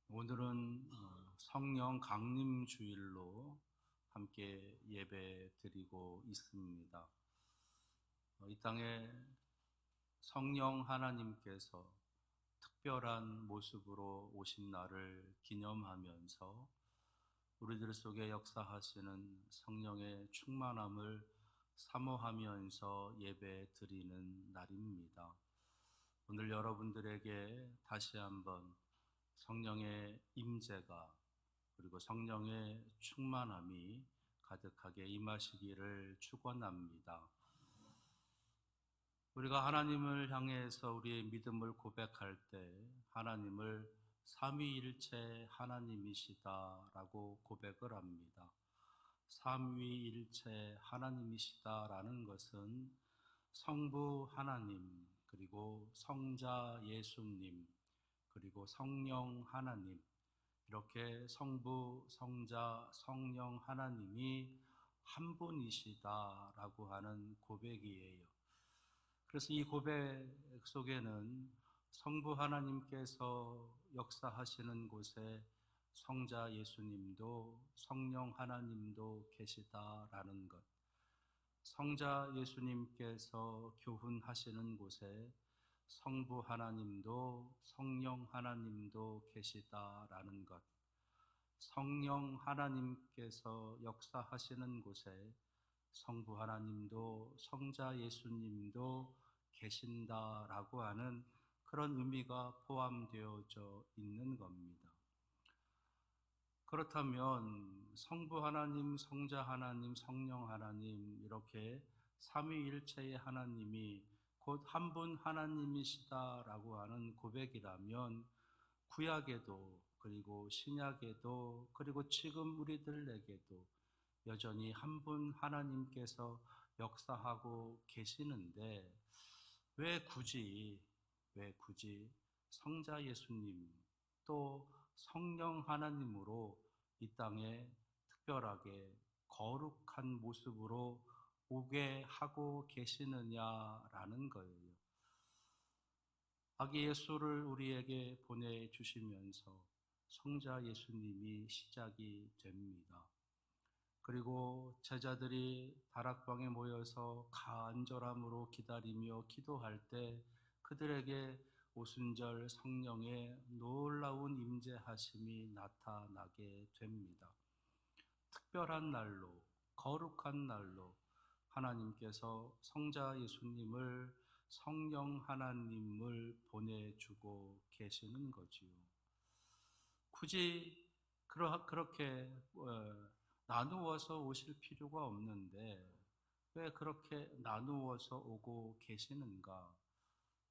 오늘은 성령 강림 주일로 함께 예배 드리고 있습니다. 이 땅에 성령 하나님께서 특별한 모습으로 오신 날을 기념하면서 우리들 속에 역사하시는 성령의 충만함을 사모하면서 예배 드리는 날입니다. 오늘 여러분들에게 다시 한번 성령의 임재가 그리고 성령의 충만함이 가득하게 임하시기를 축원합니다. 우리가 하나님을 향해서 우리의 믿음을 고백할 때 하나님을 삼위일체 하나님이시다라고 고백을 합니다. 삼위일체 하나님이시다라는 것은 성부 하나님, 그리고 성자 예수님, 그리고 성령 하나님, 이렇게 성부, 성자, 성령 하나님이 한 분이시다라고 하는 고백이에요. 그래서 이 고백 속에는 성부 하나님께서 역사하시는 곳에 성자 예수님도 성령 하나님도 계시다라는 것, 성자 예수님께서 교훈하시는 곳에 성부 하나님도 성령 하나님도 계시다라는 것, 성령 하나님께서 역사하시는 곳에 성부 하나님도 성자 예수님도 계신다라고 하는 그런 의미가 포함되어져 있는 겁니다. 그렇다면 성부 하나님, 성자 하나님, 성령 하나님, 이렇게 삼위일체의 하나님이 곧 한 분 하나님이시다라고 하는 고백이라면 구약에도 그리고 신약에도 그리고 지금 우리들에게도 여전히 한 분 하나님께서 역사하고 계시는데 왜 굳이 성자 예수님 또 성령 하나님으로 이 땅에 특별하게 거룩한 모습으로 오게 하고 계시느냐라는 거예요. 아기 예수를 우리에게 보내주시면서 성자 예수님이 시작이 됩니다. 그리고 제자들이 다락방에 모여서 간절함으로 기다리며 기도할 때 그들에게 오순절 성령의 놀라운 임재하심이 나타나게 됩니다. 특별한 날로, 거룩한 날로 하나님께서 성자 예수님을 성령 하나님을 보내주고 계시는 거지요. 굳이 그렇게 나누어서 오실 필요가 없는데 왜 그렇게 나누어서 오고 계시는가?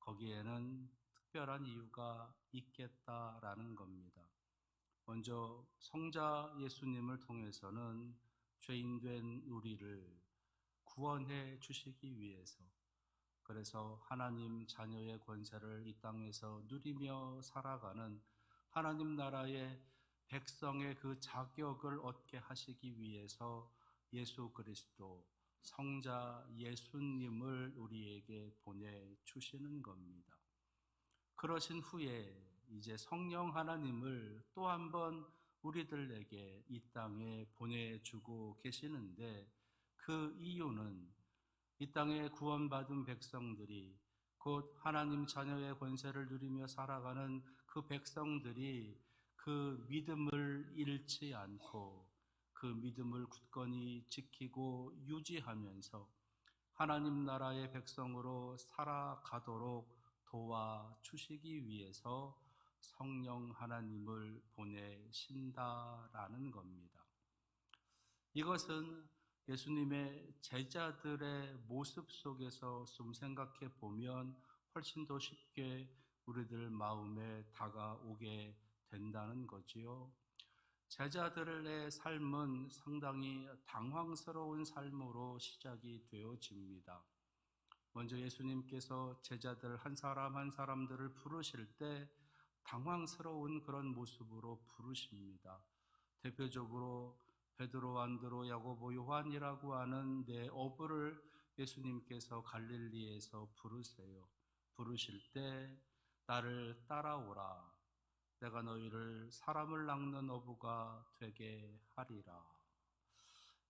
거기에는 특별한 이유가 있겠다라는 겁니다. 먼저 성자 예수님을 통해서는 죄인된 우리를 구원해 주시기 위해서, 그래서 하나님 자녀의 권세를 이 땅에서 누리며 살아가는 하나님 나라의 백성의 그 자격을 얻게 하시기 위해서 예수 그리스도 성자 예수님을 우리에게 보내주시는 겁니다. 그러신 후에 이제 성령 하나님을 또 한 번 우리들에게 이 땅에 보내주고 계시는데 그 이유는 이 땅에 구원받은 백성들이 곧 하나님 자녀의 권세를 누리며 살아가는 그 백성들이 그 믿음을 잃지 않고 그 믿음을 굳건히 지키고 유지하면서 하나님 나라의 백성으로 살아가도록 도와주시기 위해서 성령 하나님을 보내신다라는 겁니다. 이것은 예수님의 제자들의 모습 속에서 좀 생각해 보면 훨씬 더 쉽게 우리들 마음에 다가오게 된다는 거지요. 제자들의 삶은 상당히 당황스러운 삶으로 시작이 되어집니다. 먼저 예수님께서 제자들 한 사람 한 사람들을 부르실 때 당황스러운 그런 모습으로 부르십니다. 대표적으로 베드로, 안드로, 야고보, 요한이라고 하는 네 어부를 예수님께서 갈릴리에서 부르세요. 부르실 때 나를 따라오라. 내가 너희를 사람을 낚는 어부가 되게 하리라.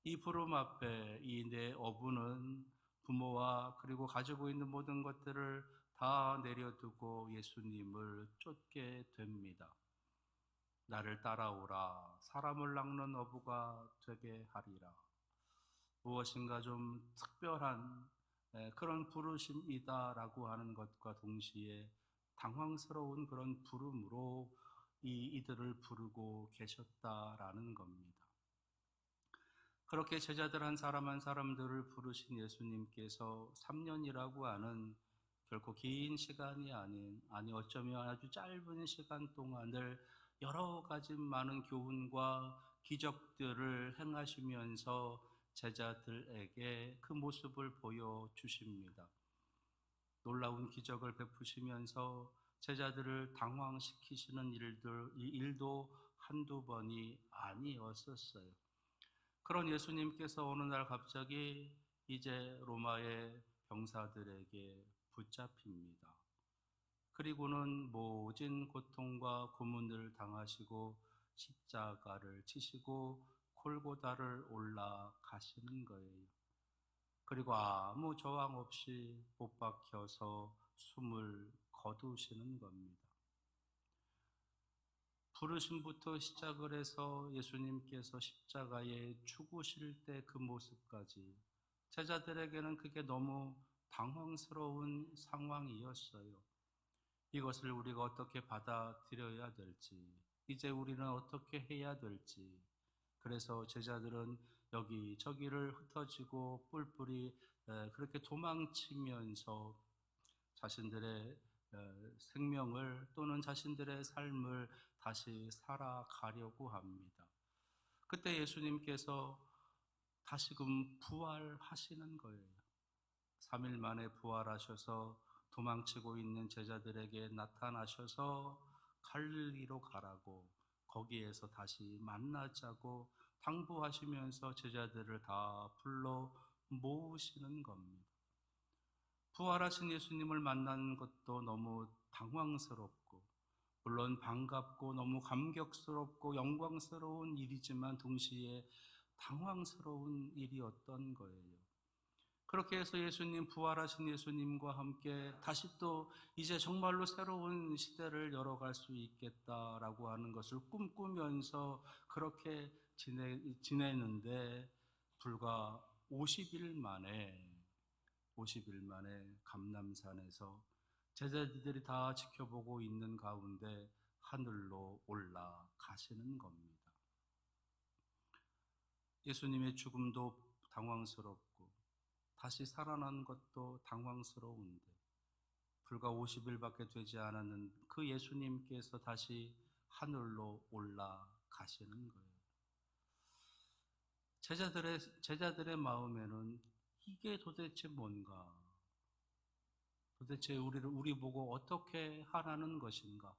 이 부름 앞에 이 내 어부는 부모와 그리고 가지고 있는 모든 것들을 다 내려두고 예수님을 쫓게 됩니다. 나를 따라오라. 사람을 낚는 어부가 되게 하리라. 무엇인가 좀 특별한 그런 부르심이다라고 하는 것과 동시에 당황스러운 그런 부름으로 이들을 부르고 계셨다라는 겁니다. 그렇게 제자들 한 사람 한 사람들을 부르신 예수님께서 3년이라고 하는 결코 긴 시간이 아니 어쩌면 아주 짧은 시간 동안을 여러 가지 많은 교훈과 기적들을 행하시면서 제자들에게 그 모습을 보여주십니다. 놀라운 기적을 베푸시면서 제자들을 당황시키시는 일도 한두 번이 아니었었어요. 그런 예수님께서 어느 날 갑자기 이제 로마의 병사들에게 붙잡힙니다. 그리고는 모진 고통과 고문을 당하시고 십자가를 치시고 골고다를 올라가시는 거예요. 그리고 아무 저항 없이 못 박혀서 숨을 거두시는 겁니다. 부르심부터 시작을 해서 예수님께서 십자가에 죽으실 때 그 모습까지 제자들에게는 그게 너무 당황스러운 상황이었어요. 이것을 우리가 어떻게 받아들여야 될지, 이제 우리는 어떻게 해야 될지. 그래서 제자들은 여기저기를 흩어지고 뿔뿔이 그렇게 도망치면서 자신들의 생명을 또는 자신들의 삶을 다시 살아가려고 합니다. 그때 예수님께서 다시금 부활하시는 거예요. 3일 만에 부활하셔서 도망치고 있는 제자들에게 나타나셔서 갈릴리로 가라고, 거기에서 다시 만나자고 당부하시면서 제자들을 다 불러 모으시는 겁니다. 부활하신 예수님을 만나는 것도 너무 당황스럽고, 물론 반갑고 너무 감격스럽고 영광스러운 일이지만 동시에 당황스러운 일이었던 거예요. 그렇게 해서 예수님, 부활하신 예수님과 함께 다시 또 이제 정말로 새로운 시대를 열어갈 수 있겠다라고 하는 것을 꿈꾸면서 그렇게 지내는데 불과 50일 만에 감람산에서 제자들이 다 지켜보고 있는 가운데 하늘로 올라가시는 겁니다. 예수님의 죽음도 당황스럽고 다시 살아난 것도 당황스러운데 불과 50일밖에 되지 않았는 그 예수님께서 다시 하늘로 올라가시는 거예요. 제자들의 마음에는 이게 도대체 뭔가? 도대체 우리 보고 어떻게 하라는 것인가?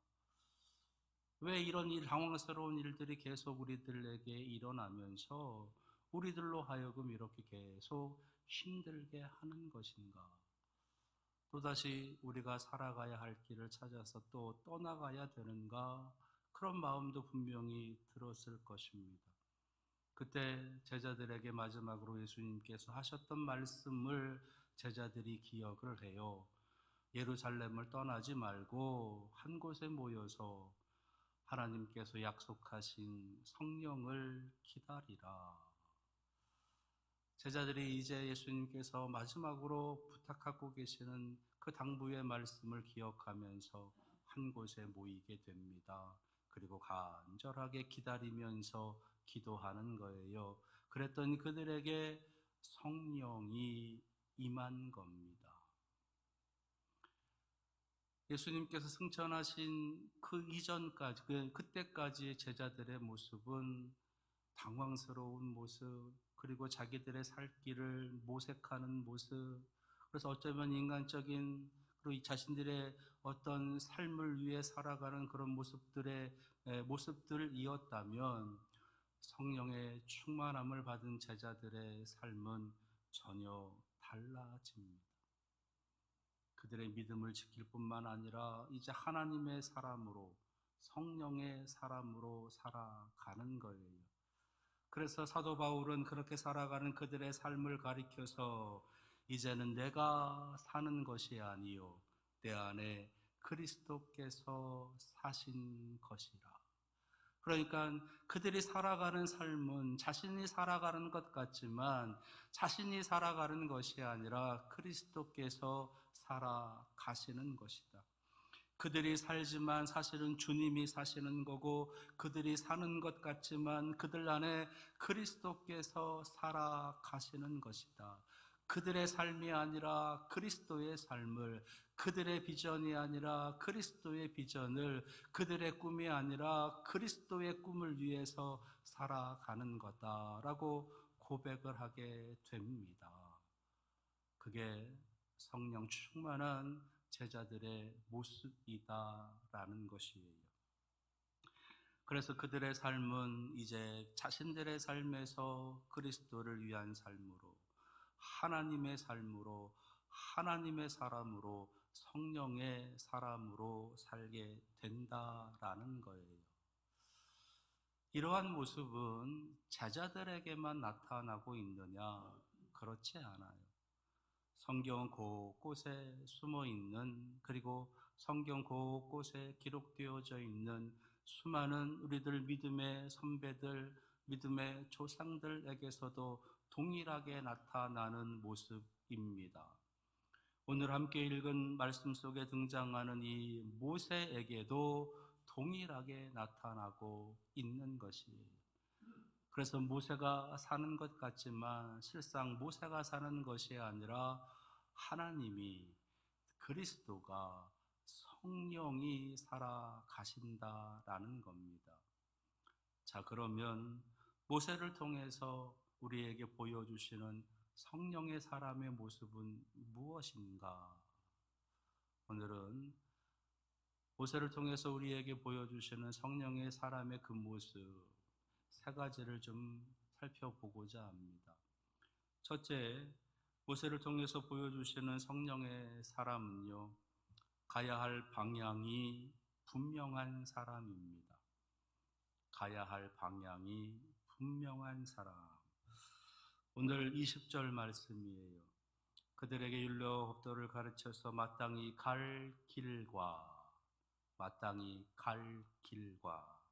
왜 이런 당황스러운 일들이 계속 우리들에게 일어나면서 우리들로 하여금 이렇게 계속 힘들게 하는 것인가? 또다시 우리가 살아가야 할 길을 찾아서 또 떠나가야 되는가? 그런 마음도 분명히 들었을 것입니다. 그때 제자들에게 마지막으로 예수님께서 하셨던 말씀을 제자들이 기억을 해요. 예루살렘을 떠나지 말고 한 곳에 모여서 하나님께서 약속하신 성령을 기다리라. 제자들이 이제 예수님께서 마지막으로 부탁하고 계시는 그 당부의 말씀을 기억하면서 한 곳에 모이게 됩니다. 그리고 간절하게 기다리면서 기도하는 거예요. 그랬더니 그들에게 성령이 임한 겁니다. 예수님께서 승천하신 그 이전까지, 그때까지의 제자들의 모습은 당황스러운 모습, 그리고 자기들의 살 길을 모색하는 모습, 그래서 어쩌면 인간적인, 그리고 자신들의 어떤 삶을 위해 살아가는 그런 모습들이었다면 성령의 충만함을 받은 제자들의 삶은 전혀 달라집니다. 그들의 믿음을 지킬 뿐만 아니라 이제 하나님의 사람으로 성령의 사람으로 살아가는 거예요. 그래서 사도 바울은 그렇게 살아가는 그들의 삶을 가리켜서 이제는 내가 사는 것이 아니요 내 안에 그리스도께서 사신 것이라. 그러니까 그들이 살아가는 삶은 자신이 살아가는 것 같지만 자신이 살아가는 것이 아니라 그리스도께서 살아가시는 것이다. 그들이 살지만 사실은 주님이 사시는 거고, 그들이 사는 것 같지만 그들 안에 그리스도께서 살아가시는 것이다. 그들의 삶이 아니라 그리스도의 삶을, 그들의 비전이 아니라 그리스도의 비전을, 그들의 꿈이 아니라 그리스도의 꿈을 위해서 살아가는 거다라고 고백을 하게 됩니다. 그게 성령 충만한 제자들의 모습이다라는 것이에요. 그래서 그들의 삶은 이제 자신들의 삶에서 그리스도를 위한 삶으로, 하나님의 삶으로, 하나님의 사람으로, 성령의 사람으로 살게 된다라는 거예요. 이러한 모습은 제자들에게만 나타나고 있느냐? 그렇지 않아요. 성경 곳곳에 숨어 있는, 그리고 성경 곳곳에 기록되어져 있는 수많은 우리들 믿음의 선배들, 믿음의 조상들에게서도 동일하게 나타나는 모습입니다. 오늘 함께 읽은 말씀 속에 등장하는 이 모세에게도 동일하게 나타나고 있는 것이에요. 그래서 모세가 사는 것 같지만 실상 모세가 사는 것이 아니라 하나님이, 그리스도가, 성령이 살아가신다라는 겁니다. 자, 그러면 모세를 통해서 우리에게 보여주시는 성령의 사람의 모습은 무엇인가? 오늘은 모세를 통해서 우리에게 보여주시는 성령의 사람의 그 모습 세 가지를 좀 살펴보고자 합니다. 첫째, 모세를 통해서 보여주시는 성령의 사람은요, 가야 할 방향이 분명한 사람입니다. 가야 할 방향이 분명한 사람. 오늘 20절 말씀이에요. 그들에게 율법 법도를 가르쳐서 마땅히 갈 길과, 마땅히 갈 길과,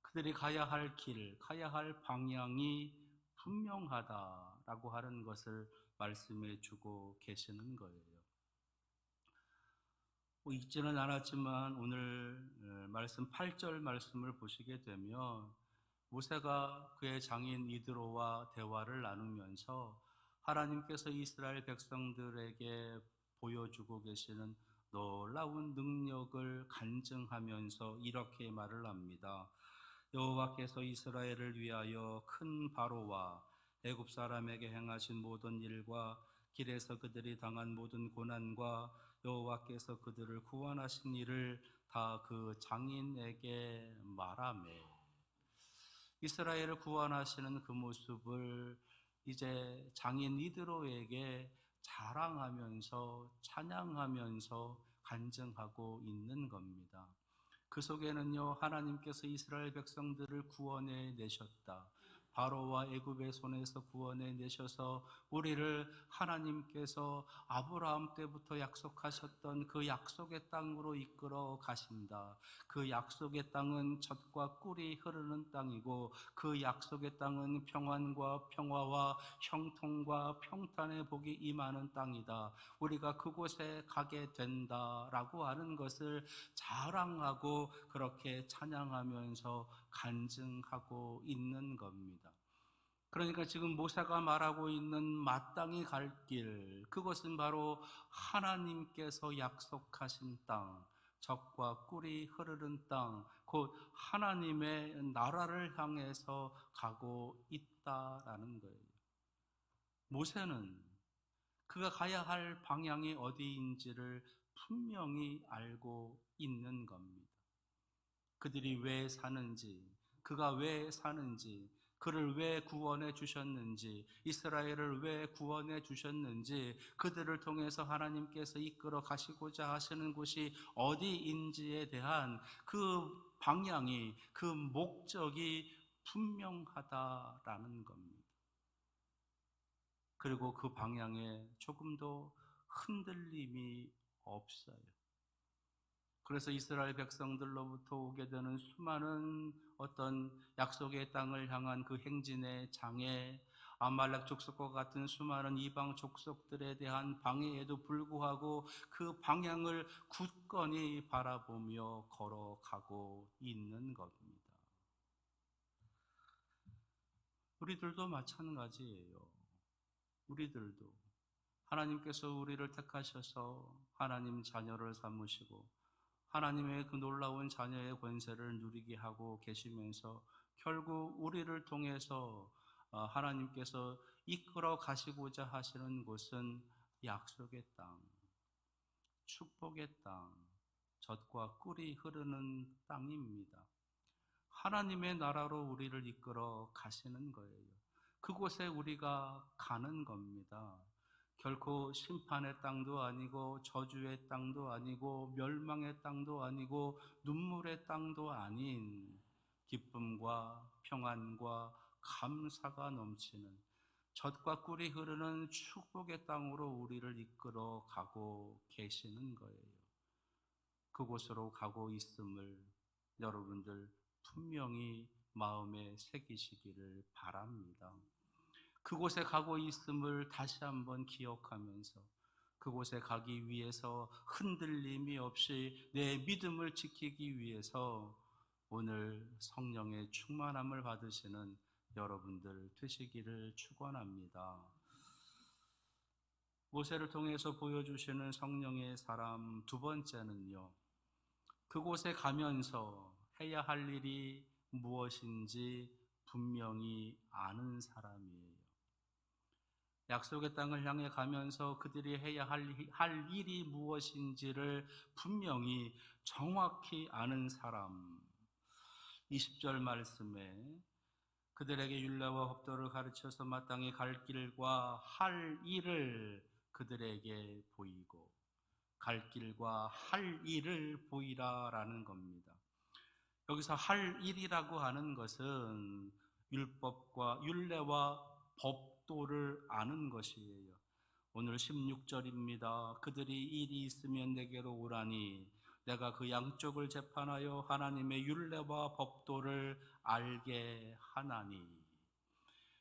그들이 가야 할 길, 가야 할 방향이 분명하다라고 하는 것을 말씀해 주고 계시는 거예요. 읽지는 않았지만 오늘 말씀 8절 말씀을 보시게 되면 모세가 그의 장인 이드로와 대화를 나누면서 하나님께서 이스라엘 백성들에게 보여주고 계시는 놀라운 능력을 간증하면서 이렇게 말을 합니다. 여호와께서 이스라엘을 위하여 큰 바로와 애굽 사람에게 행하신 모든 일과 길에서 그들이 당한 모든 고난과 여호와께서 그들을 구원하신 일을 다 그 장인에게 말하매. 이스라엘을 구원하시는 그 모습을 이제 장인 이드로에게 자랑하면서 찬양하면서 간증하고 있는 겁니다. 그 속에는요, 하나님께서 이스라엘 백성들을 구원해 내셨다. 바로와 애굽의 손에서 구원해 내셔서 우리를 하나님께서 아브라함 때부터 약속하셨던 그 약속의 땅으로 이끌어 가신다. 그 약속의 땅은 젖과 꿀이 흐르는 땅이고 그 약속의 땅은 평안과 평화와 형통과 평탄의 복이 임하는 땅이다. 우리가 그곳에 가게 된다라고 하는 것을 자랑하고 그렇게 찬양하면서 간증하고 있는 겁니다. 그러니까 지금 모세가 말하고 있는 마땅히 갈 길, 그것은 바로 하나님께서 약속하신 땅, 젖과 꿀이 흐르는 땅, 곧 하나님의 나라를 향해서 가고 있다라는 거예요. 모세는 그가 가야 할 방향이 어디인지를 분명히 알고 있는 겁니다. 그들이 왜 사는지, 그가 왜 사는지, 그를 왜 구원해 주셨는지, 이스라엘을 왜 구원해 주셨는지, 그들을 통해서 하나님께서 이끌어 가시고자 하시는 곳이 어디인지에 대한 그 방향이, 그 목적이 분명하다라는 겁니다. 그리고 그 방향에 조금도 흔들림이 없어요. 그래서 이스라엘 백성들로부터 오게 되는 수많은 어떤 약속의 땅을 향한 그 행진의 장애, 아말렉 족속과 같은 수많은 이방 족속들에 대한 방해에도 불구하고 그 방향을 굳건히 바라보며 걸어가고 있는 겁니다. 우리들도 마찬가지예요. 우리들도 하나님께서 우리를 택하셔서 하나님 자녀를 삼으시고 하나님의 그 놀라운 자녀의 권세를 누리게 하고 계시면서 결국 우리를 통해서 하나님께서 이끌어 가시고자 하시는 곳은 약속의 땅, 축복의 땅, 젖과 꿀이 흐르는 땅입니다. 하나님의 나라로 우리를 이끌어 가시는 거예요. 그곳에 우리가 가는 겁니다. 결코 심판의 땅도 아니고 저주의 땅도 아니고 멸망의 땅도 아니고 눈물의 땅도 아닌 기쁨과 평안과 감사가 넘치는 젖과 꿀이 흐르는 축복의 땅으로 우리를 이끌어 가고 계시는 거예요. 그곳으로 가고 있음을 여러분들 분명히 마음에 새기시기를 바랍니다. 그곳에 가고 있음을 다시 한번 기억하면서 그곳에 가기 위해서 흔들림이 없이 내 믿음을 지키기 위해서 오늘 성령의 충만함을 받으시는 여러분들 되시기를 축원합니다. 모세를 통해서 보여주시는 성령의 사람 두 번째는요, 그곳에 가면서 해야 할 일이 무엇인지 분명히 아는 사람이에요. 약속의 땅을 향해 가면서 그들이 해야 할 일이 무엇인지를 분명히 정확히 아는 사람. 20절 말씀에 그들에게 율례와 법도를 가르쳐서 마땅히 갈 길과 할 일을 그들에게 보이고, 갈 길과 할 일을 보이라라는 겁니다. 여기서 할 일이라고 하는 것은 율법과 율례와 법도를 아는 것이에요. 오늘 16절입니다. 그들이 일이 있으면 내게로 오라니 내가 그 양쪽을 재판하여 하나님의 율례와 법도를 알게 하나니.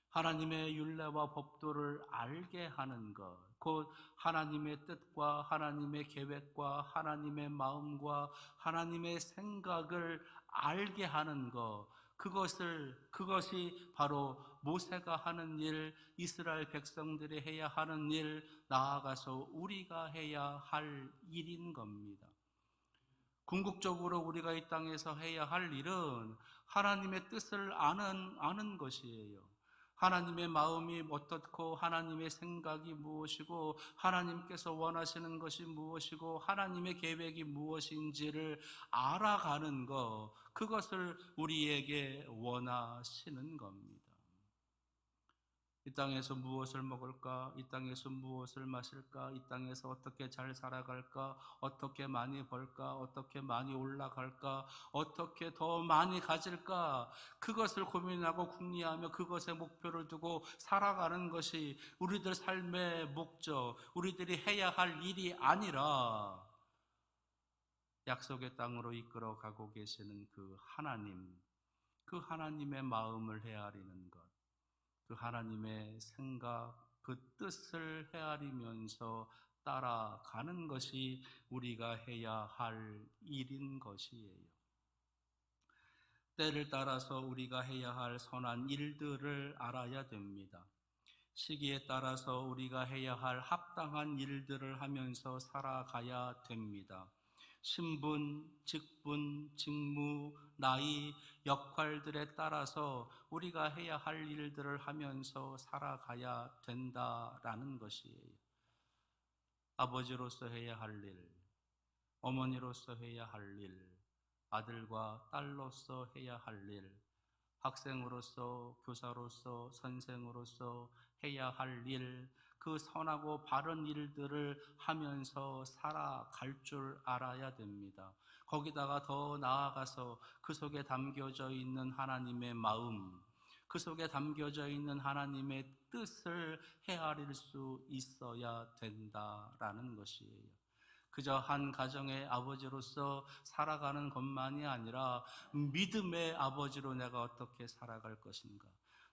하나님의 율례와 법도를 알게 하는 것, 곧 하나님의 뜻과 하나님의 계획과 하나님의 마음과 하나님의 생각을 알게 하는 것, 그것이 바로 모세가 하는 일, 이스라엘 백성들이 해야 하는 일, 나아가서 우리가 해야 할 일인 겁니다. 궁극적으로 우리가 이 땅에서 해야 할 일은 하나님의 뜻을 아는 것이에요. 하나님의 마음이 어떻고 하나님의 생각이 무엇이고 하나님께서 원하시는 것이 무엇이고 하나님의 계획이 무엇인지를 알아가는 것, 그것을 우리에게 원하시는 겁니다. 이 땅에서 무엇을 먹을까? 이 땅에서 무엇을 마실까? 이 땅에서 어떻게 잘 살아갈까? 어떻게 많이 벌까? 어떻게 많이 올라갈까? 어떻게 더 많이 가질까? 그것을 고민하고 궁리하며 그것에 목표를 두고 살아가는 것이 우리들 삶의 목적, 우리들이 해야 할 일이 아니라 약속의 땅으로 이끌어 가고 계시는 그 하나님의 마음을 헤아리는 것, 그 하나님의 생각, 그 뜻을 헤아리면서 따라가는 것이 우리가 해야 할 일인 것이에요. 때를 따라서 우리가 해야 할 선한 일들을 알아야 됩니다. 시기에 따라서 우리가 해야 할 합당한 일들을 하면서 살아가야 됩니다. 신분, 직분, 직무, 나이, 역할들에 따라서 우리가 해야 할 일들을 하면서 살아가야 된다라는 것이에요. 아버지로서 해야 할 일, 어머니로서 해야 할 일, 아들과 딸로서 해야 할 일, 학생으로서, 교사로서, 선생으로서 해야 할 일, 그 선하고 바른 일들을 하면서 살아갈 줄 알아야 됩니다. 거기다가 더 나아가서 그 속에 담겨져 있는 하나님의 마음, 그 속에 담겨져 있는 하나님의 뜻을 헤아릴 수 있어야 된다라는 것이에요. 그저 한 가정의 아버지로서 살아가는 것만이 아니라 믿음의 아버지로 내가 어떻게 살아갈 것인가,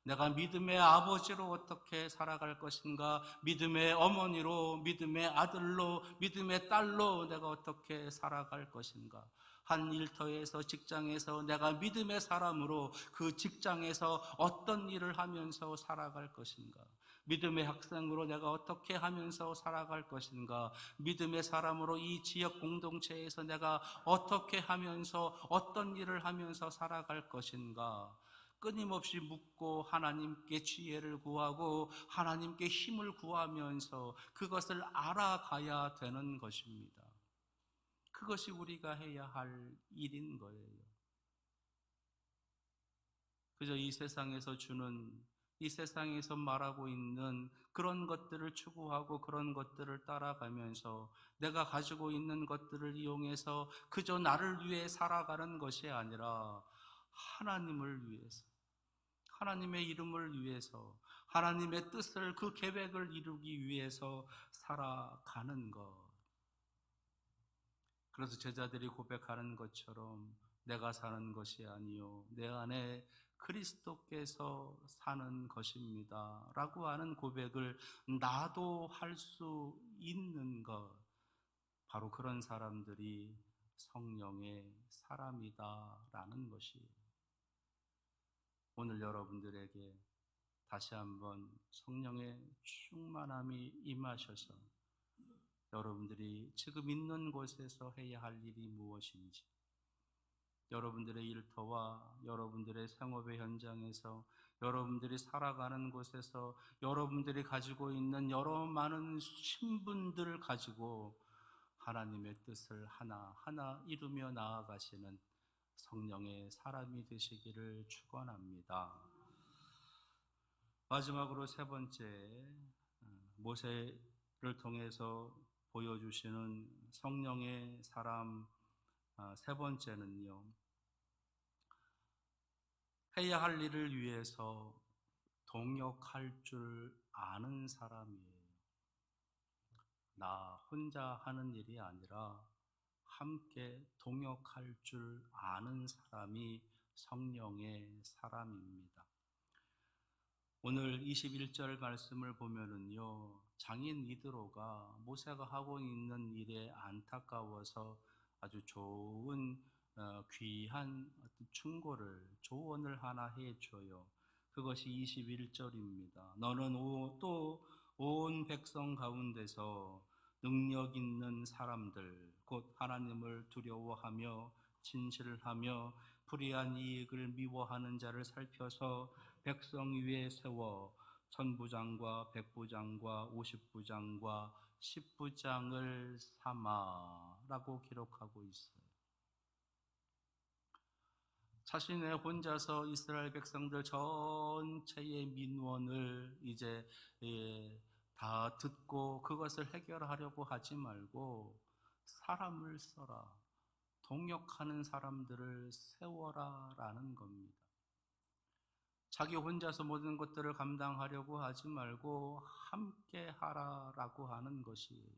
내가 믿음의 아버지로 어떻게 살아갈 것인가, 믿음의 어머니로, 믿음의 아들로, 믿음의 딸로 내가 어떻게 살아갈 것인가, 한 일터에서, 직장에서 내가 믿음의 사람으로 그 직장에서 어떤 일을 하면서 살아갈 것인가, 믿음의 학생으로 내가 어떻게 하면서 살아갈 것인가, 믿음의 사람으로 이 지역 공동체에서 내가 어떻게 하면서 어떤 일을 하면서 살아갈 것인가, 끊임없이 묻고 하나님께 지혜를 구하고 하나님께 힘을 구하면서 그것을 알아가야 되는 것입니다. 그것이 우리가 해야 할 일인 거예요. 그저 이 세상에서 주는, 이 세상에서 말하고 있는 그런 것들을 추구하고 그런 것들을 따라가면서 내가 가지고 있는 것들을 이용해서 그저 나를 위해 살아가는 것이 아니라 하나님을 위해서, 하나님의 이름을 위해서, 하나님의 뜻을, 그 계획을 이루기 위해서 살아가는 것. 그래서 제자들이 고백하는 것처럼 내가 사는 것이 아니요 내 안에 그리스도께서 사는 것입니다 라고 하는 고백을 나도 할 수 있는 것, 바로 그런 사람들이 성령의 사람이다 라는 것이 오늘 여러분들에게 다시 한번 성령의 충만함이 임하셔서 여러분들이 지금 있는 곳에서 해야 할 일이 무엇인지, 여러분들의 일터와 여러분들의 생업의 현장에서, 여러분들이 살아가는 곳에서 여러분들이 가지고 있는 여러 많은 신분들을 가지고 하나님의 뜻을 하나하나 이루며 나아가시는 성령의 사람이 되시기를 축원합니다. 마지막으로 세 번째, 모세를 통해서 보여주시는 성령의 사람, 세 번째는요, 해야 할 일을 위해서 동역할 줄 아는 사람이에요. 나 혼자 하는 일이 아니라 함께 동역할 줄 아는 사람이 성령의 사람입니다. 오늘 21절 말씀을 보면은요, 장인 이드로가 모세가 하고 있는 일에 안타까워서 아주 좋은 귀한 충고를, 조언을 하나 해줘요. 그것이 21절입니다. 너는 또 온 백성 가운데서 능력 있는 사람들, 곧 하나님을 두려워하며 진실하며 불의한 이익을 미워하는 자를 살펴서 백성 위에 세워 천부장과 백부장과 50부장과 10부장을 삼아라고 기록하고 있어요. 자신의 혼자서 이스라엘 백성들 전체의 민원을 이제 다 듣고 그것을 해결하려고 하지 말고 사람을 써라, 동역하는 사람들을 세워라 라는 겁니다. 자기 혼자서 모든 것들을 감당하려고 하지 말고 함께 하라라고 하는 것이에요.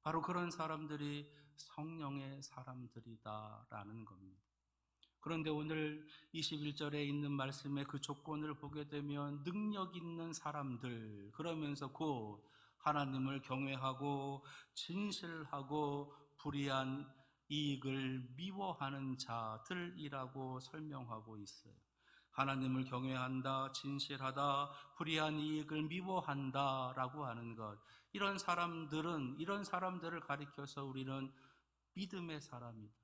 바로 그런 사람들이 성령의 사람들이다라는 겁니다. 그런데 오늘 21절에 있는 말씀의 그 조건을 보게 되면 능력 있는 사람들, 그러면서 곧 하나님을 경외하고 진실하고 불의한 이익을 미워하는 자들이라고 설명하고 있어요. 하나님을 경외한다, 진실하다, 불의한 이익을 미워한다 라고 하는 것, 이런 사람들을 가리켜서 우리는 믿음의 사람이다,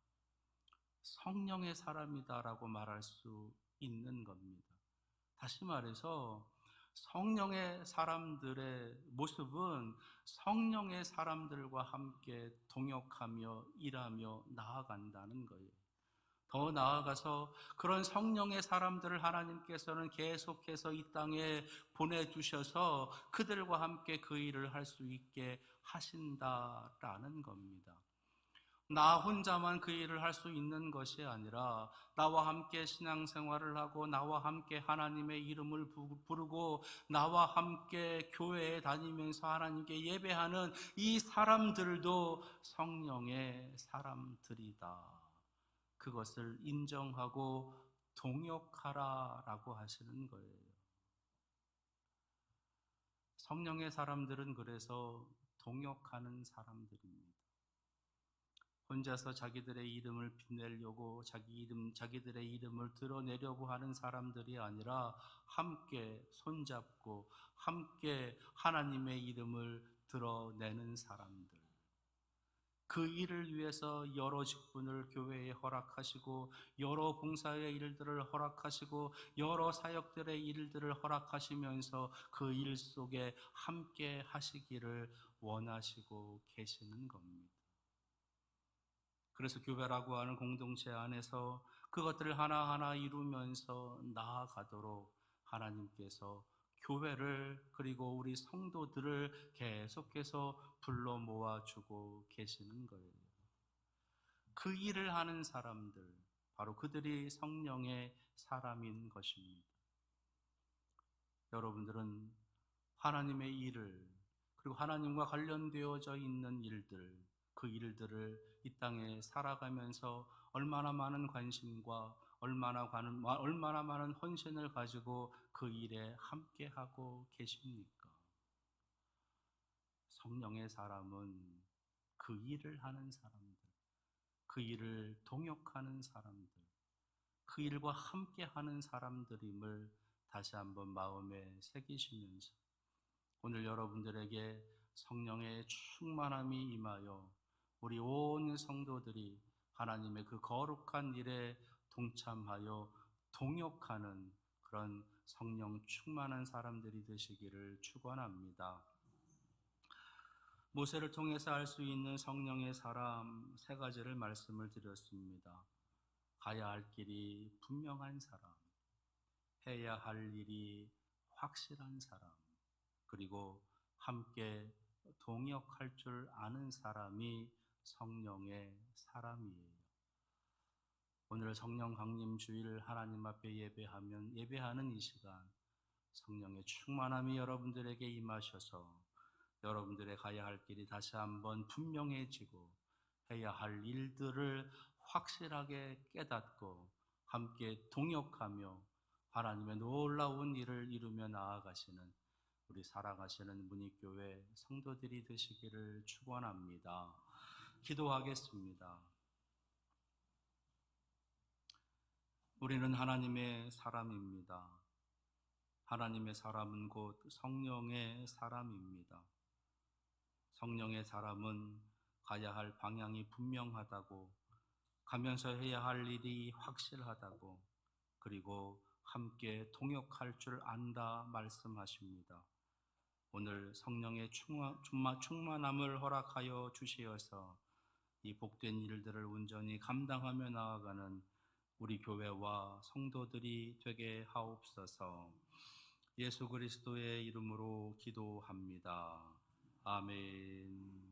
성령의 사람이다라고 말할 수 있는 겁니다. 다시 말해서 성령의 사람들의 모습은 성령의 사람들과 함께 동역하며 일하며 나아간다는 거예요. 더 나아가서 그런 성령의 사람들을 하나님께서는 계속해서 이 땅에 보내주셔서 그들과 함께 그 일을 할 수 있게 하신다라는 겁니다. 나 혼자만 그 일을 할 수 있는 것이 아니라 나와 함께 신앙생활을 하고 나와 함께 하나님의 이름을 부르고 나와 함께 교회에 다니면서 하나님께 예배하는 이 사람들도 성령의 사람들이다. 그것을 인정하고 동역하라라고 하시는 거예요. 성령의 사람들은 그래서 동역하는 사람들입니다. 혼자서 자기들의 이름을 빛내려고 자기들의 이름을 드러내려고 하는 사람들이 아니라 함께 손잡고 함께 하나님의 이름을 드러내는 사람들. 그 일을 위해서 여러 직분을 교회에 허락하시고 여러 봉사의 일들을 허락하시고 여러 사역들의 일들을 허락하시면서 그 일 속에 함께 하시기를 원하시고 계시는 겁니다. 그래서 교회라고 하는 공동체 안에서 그것들을 하나하나 이루면서 나아가도록 하나님께서 교회를 그리고 우리 성도들을 계속해서 불러 모아주고 계시는 거예요. 그 일을 하는 사람들, 바로 그들이 성령의 사람인 것입니다. 여러분들은 하나님의 일을 그리고 하나님과 관련되어져 있는 일들, 그 일들을 이 땅에 살아가면서 얼마나 많은 관심과 얼마나 많은 헌신을 가지고 그 일에 함께하고 계십니까? 성령의 사람은 그 일을 하는 사람들, 그 일을 동역하는 사람들, 그 일과 함께하는 사람들임을 다시 한번 마음에 새기시면서 오늘 여러분들에게 성령의 충만함이 임하여 우리 온 성도들이 하나님의 그 거룩한 일에 동참하여 동역하는 그런 성령 충만한 사람들이 되시기를 축원합니다. 모세를 통해서 알 수 있는 성령의 사람 세 가지를 말씀을 드렸습니다. 가야 할 길이 분명한 사람, 해야 할 일이 확실한 사람, 그리고 함께 동역할 줄 아는 사람이 성령의 사람이에요. 오늘 성령 강림 주일 하나님 앞에 예배하는 이 시간 성령의 충만함이 여러분들에게 임하셔서 여러분들의 가야 할 길이 다시 한번 분명해지고 해야 할 일들을 확실하게 깨닫고 함께 동역하며 하나님의 놀라운 일을 이루며 나아가시는 우리 사랑하시는 문익교회 성도들이 되시기를 축원합니다. 기도하겠습니다. 우리는 하나님의 사람입니다. 하나님의 사람은 곧 성령의 사람입니다. 성령의 사람은 가야 할 방향이 분명하다고, 가면서 해야 할 일이 확실하다고, 그리고 함께 동역할 줄 안다 말씀하십니다. 오늘 성령의 충만함을 허락하여 주시어서 이 복된 일들을 온전히 감당하며 나아가는 우리 교회와 성도들이 되게 하옵소서. 예수 그리스도의 이름으로 기도합니다. 아멘.